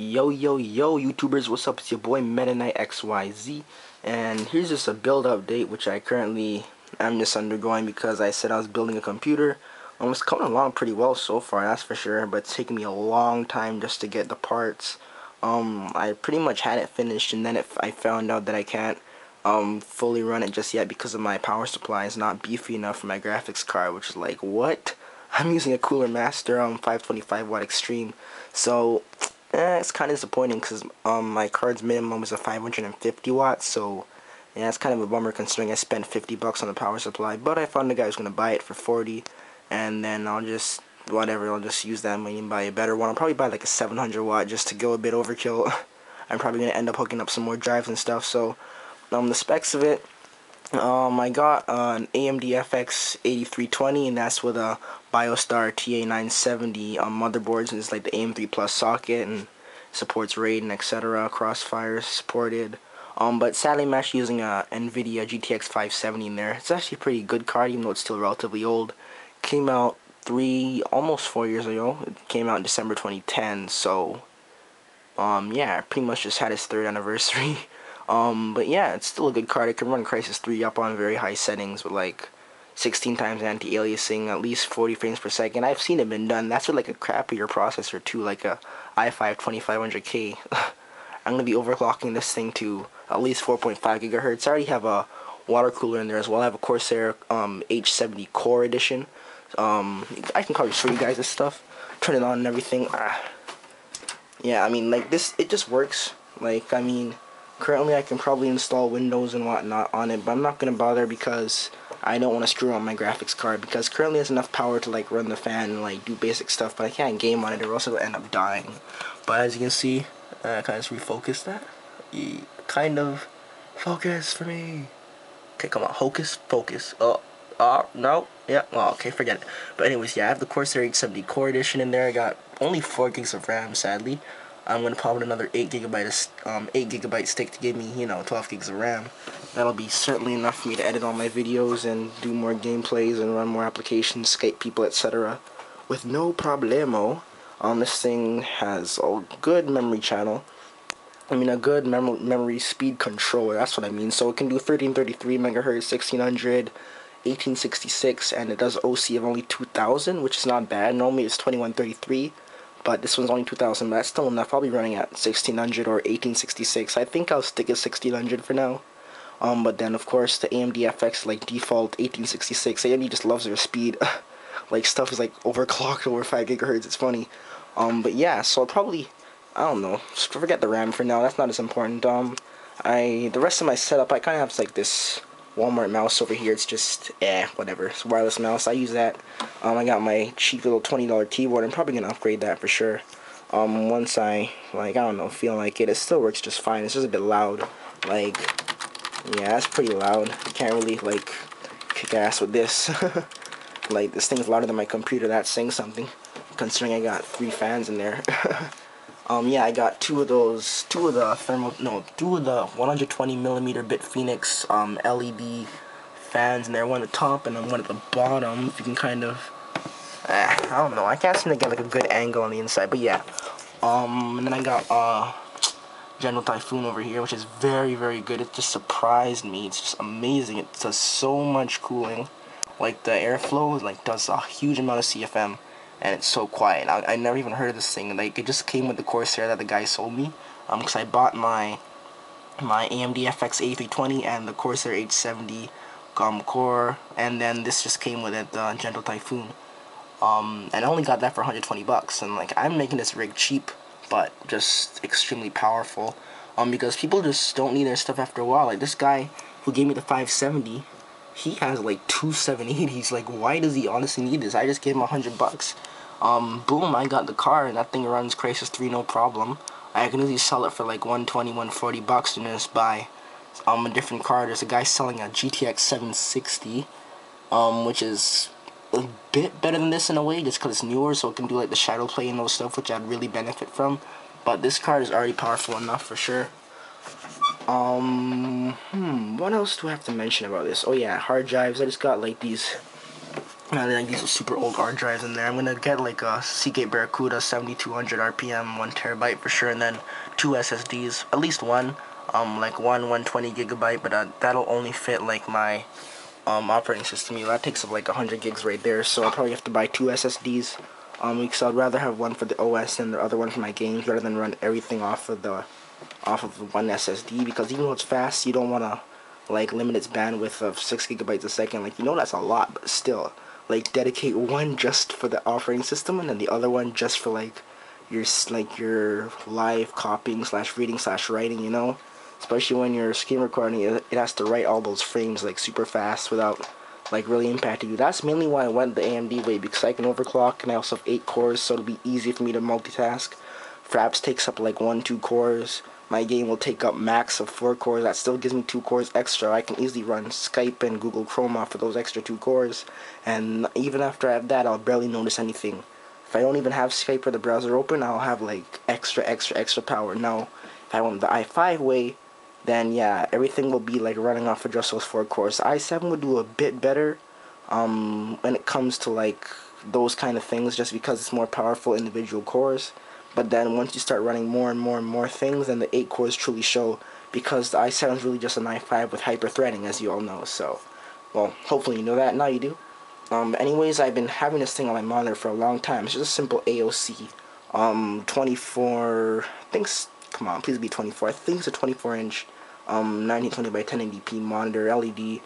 Yo, YouTubers, what's up? It's your boy Meta Knight XYZ, and here's just a build update which I currently am just undergoing because I said I was building a computer. It's coming along pretty well so far, that's for sure, but it's taking me a long time just to get the parts. I pretty much had it finished, and then I found out that I can't fully run it just yet because of my power supply is not beefy enough for my graphics card, which is like, what? I'm using a Cooler Master 525 watt Extreme, so it's kind of disappointing because my card's minimum is a 550 watts, so yeah, it's kind of a bummer considering I spent 50 bucks on the power supply. But I found a guy who's gonna buy it for 40, and then I'll just use that money and buy a better one. I'll probably buy like a 700 watt just to go a bit overkill. I'm probably gonna end up hooking up some more drives and stuff. So the specs of it. I got an AMD FX 8320, and that's with a BioStar TA970 motherboards, and it's like the AM3 Plus socket, and supports RAID and etc. Crossfire supported. But sadly, I'm actually using a NVIDIA GTX 570 in there. It's actually a pretty good card, even though it's still relatively old. Came out almost 4 years ago. It came out in December 2010, so yeah, pretty much just had its 3rd anniversary. But yeah, it's still a good card. It can run Crysis 3 up on very high settings with like 16 times anti-aliasing, at least 40 frames per second. I've seen it been done. That's with like a crappier processor too, like a i5 2500K. I'm gonna be overclocking this thing to at least 4.5 gigahertz. I already have a water cooler in there as well. I have a Corsair H70 Core Edition. I can probably show you guys this stuff. Turn it on and everything. Yeah, I mean, like this, it just works. Like, I mean, currently I can probably install Windows and whatnot on it, but I'm not gonna bother because I don't want to screw on my graphics card, because currently there's enough power to like run the fan and like do basic stuff, but I can't game on it or else it'll end up dying. But as you can see, I kind of just refocus that. Kind of focus for me. Okay, come on, hocus focus. No, yeah, well, okay, forget it. But anyways, yeah, I have the Corsair H70 Core Edition in there. I got only 4 gigs of RAM, sadly. I'm gonna pop in another 8 gigabyte stick to give me, 12 gigs of RAM. That'll be certainly enough for me to edit all my videos and do more gameplays and run more applications, Skype people, etc. with no problemo. This thing has a good memory channel. I mean, a good memory speed controller. That's what I mean. So it can do 1333 megahertz, 1600, 1866, and it does OC of only 2000, which is not bad. Normally it's 2133. But this one's only 2000, but that's still enough. I'll be running at 1600 or 1866. I think I'll stick at 1600 for now. But then, of course, the AMD FX, like, default 1866. AMD just loves their speed. Like, stuff is, like, overclocked over 5 gigahertz. It's funny. But yeah, so I'll probably, I don't know, just forget the RAM for now. That's not as important. The rest of my setup, I kind of have, like, this Walmart mouse over here. It's just, whatever. It's a wireless mouse. I use that. I got my cheap little $20 keyboard. I'm probably gonna upgrade that for sure. Once I don't know, feel like it. It still works just fine. It's just a bit loud. Like, yeah, that's pretty loud. You can't really like kick ass with this. Like, this thing's louder than my computer. That's saying something, considering I got 3 fans in there. Yeah, I got two of the 120mm BitFenix LED fans in there. One at the top and then one at the bottom. If you can kind of, I don't know. I can't seem to get like a good angle on the inside, but yeah. And then I got General Typhoon over here, which is very, very good. It just surprised me. It's just amazing. It does so much cooling. Like, the airflow does a huge amount of CFM. And it's so quiet. I never even heard of this thing. Like, it just came with the Corsair that the guy sold me. Because I bought my AMD FX 8320 and the Corsair H70 Core, and then this just came with it, the Gentle Typhoon. And I only got that for 120 bucks. And like, I'm making this rig cheap, but just extremely powerful. Because people just don't need their stuff after a while. Like, this guy who gave me the 570. He has like 2 780s. Like, why does he honestly need this? I just gave him 100 bucks. Boom, I got the car, and that thing runs Crysis 3 no problem. I can easily sell it for like 120, 140 bucks and just buy a different car. There's a guy selling a GTX 760, which is a bit better than this in a way, just because it's newer, so it can do like the shadow play and those stuff, which I'd really benefit from. But this card is already powerful enough for sure. What else do I have to mention about this? Oh yeah, hard drives. I just got like these And then these are super old hard drives in there. I'm gonna get like a Seagate Barracuda 7200 RPM, 1 TB for sure, and then 2 SSDs, at least one, like one 120 GB, but that'll only fit like my operating system. That takes up like 100 gigs right there, so I'll probably have to buy 2 SSDs. Because I'd rather have one for the OS and the other one for my games, rather than run everything off of the one SSD. Because even though it's fast, you don't wanna like limit its bandwidth of 6 GB a second. Like, that's a lot, but still, like, dedicate one just for the operating system, and then the other one just for like your live copying slash reading slash writing. Especially when you're screen recording, it has to write all those frames like super fast without like really impacting you. That's mainly why I went the AMD way, because I can overclock and I also have 8 cores, so it'll be easy for me to multitask. Fraps takes up like 1-2 cores. My game will take up max of 4 cores. That still gives me 2 cores extra. I can easily run Skype and Google Chrome off of those extra 2 cores, and even after I have that, I'll barely notice anything. If I don't even have Skype or the browser open, I'll have like extra power. Now, if I went the i5 way, then yeah, everything will be like running off of just those 4 cores. The i7 would do a bit better when it comes to like those kind of things, just because it's more powerful individual cores. But then once you start running more and more things, then the 8 cores truly show, because the i7 is really just an i5 with hyper-threading, as you all know. So, well, hopefully you know that. Now you do. Anyways, I've been having this thing on my monitor for a long time. It's just a simple AOC 24, I think, come on, please be 24. I think it's a 24-inch 1920 by 1080p monitor LED.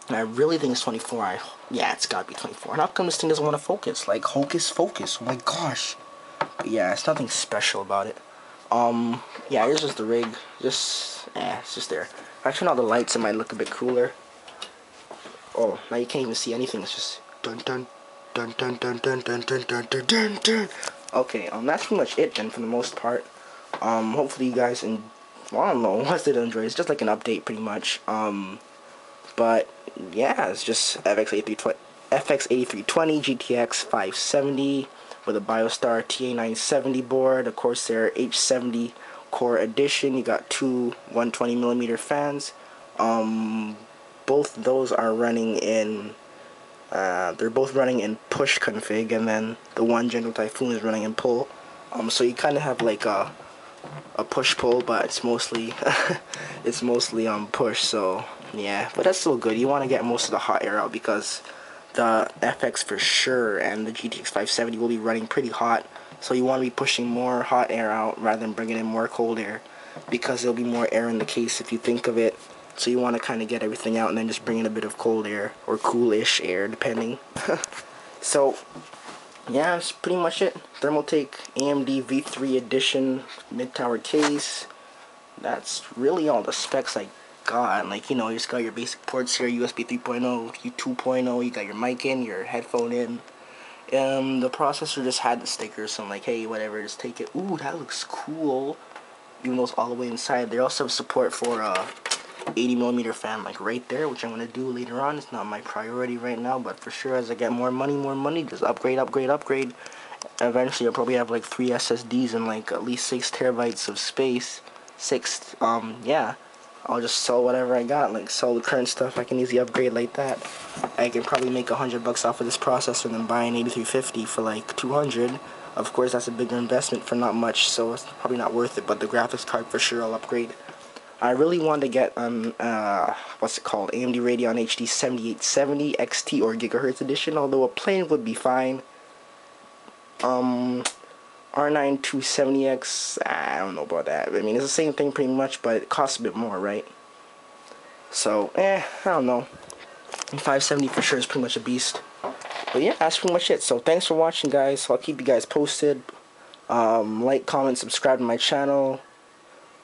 And I really think it's 24. Yeah, it's gotta be 24. And how come this thing doesn't want to focus? Like, hocus focus. Oh my gosh. But yeah, it's nothing special about it. Yeah, here's just the rig. It's just there. If I turn out the lights, it might look a bit cooler. Oh, now you can't even see anything. It's just dun dun dun dun dun dun dun dun dun dun dun dun. Okay, that's pretty much it then for the most part. Hopefully you guys I don't know, what did enjoy. It's just like an update pretty much. But yeah, it's just FX8320 GTX 570 with a BioStar TA970 board, a Corsair H70 Core Edition. You got two 120mm fans. Both those are running in they're both running in push config, and then the one Gentle Typhoon is running in pull. So you kind of have like a push pull, but it's mostly push. So yeah, but that's still good. You want to get most of the hot air out, because the FX for sure and the GTX 570 will be running pretty hot. So you want to be pushing more hot air out rather than bringing in more cold air, because there'll be more air in the case if you think of it. So you want to kind of get everything out and then just bring in a bit of cold air or coolish air, depending. So yeah, that's pretty much it. Thermaltake AMD V3 Edition mid-tower case. That's really all the specs I got. Like, you just got your basic ports here, USB 3.0, 2.0, you got your mic in, your headphone in. The processor just had the sticker, so I'm like, hey, whatever, just take it. Ooh, that looks cool. Even though it's all the way inside. They also have support for 80mm fan, like right there, which I'm gonna do later on. It's not my priority right now, but for sure, as I get more money, just upgrade. Eventually I'll probably have like 3 SSDs and like at least 6 TB of space. Yeah, I'll just sell whatever I got, like sell the current stuff. I can easily upgrade like that. I can probably make $100 off of this processor than buying 8350 for like 200. Of course, that's a bigger investment for not much, so it's probably not worth it. But the graphics card for sure I'll upgrade. I really want to get what's it called, AMD Radeon HD 7870 XT or Gigahertz edition, although a plain would be fine. R9 270X, I don't know about that. I mean, it's the same thing pretty much, but it costs a bit more, right? So, I don't know. 570 for sure is pretty much a beast. But yeah, that's pretty much it. So thanks for watching, guys. I'll keep you guys posted. Like, comment, subscribe to my channel.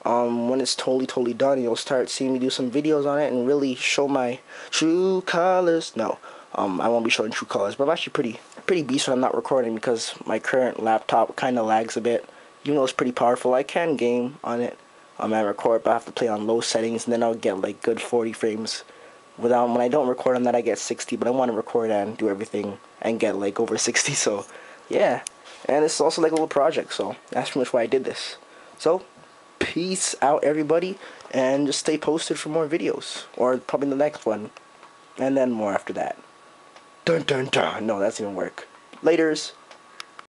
When it's totally done, you'll start seeing me do some videos on it and really show my true colors. No, I won't be showing true colors, but I'm actually pretty beast when I'm not recording, because my current laptop kind of lags a bit. Even though it's pretty powerful, I can game on it. I record, but I have to play on low settings, and then I'll get like good 40 frames. When I don't record on that, I get 60, but I want to record and do everything and get like over 60. So yeah, and it's also like a little project. So that's pretty much why I did this. So peace out, everybody, and just stay posted for more videos, or probably the next one, and then more after that. Dun dun dun. No, that doesn't even work. Laters.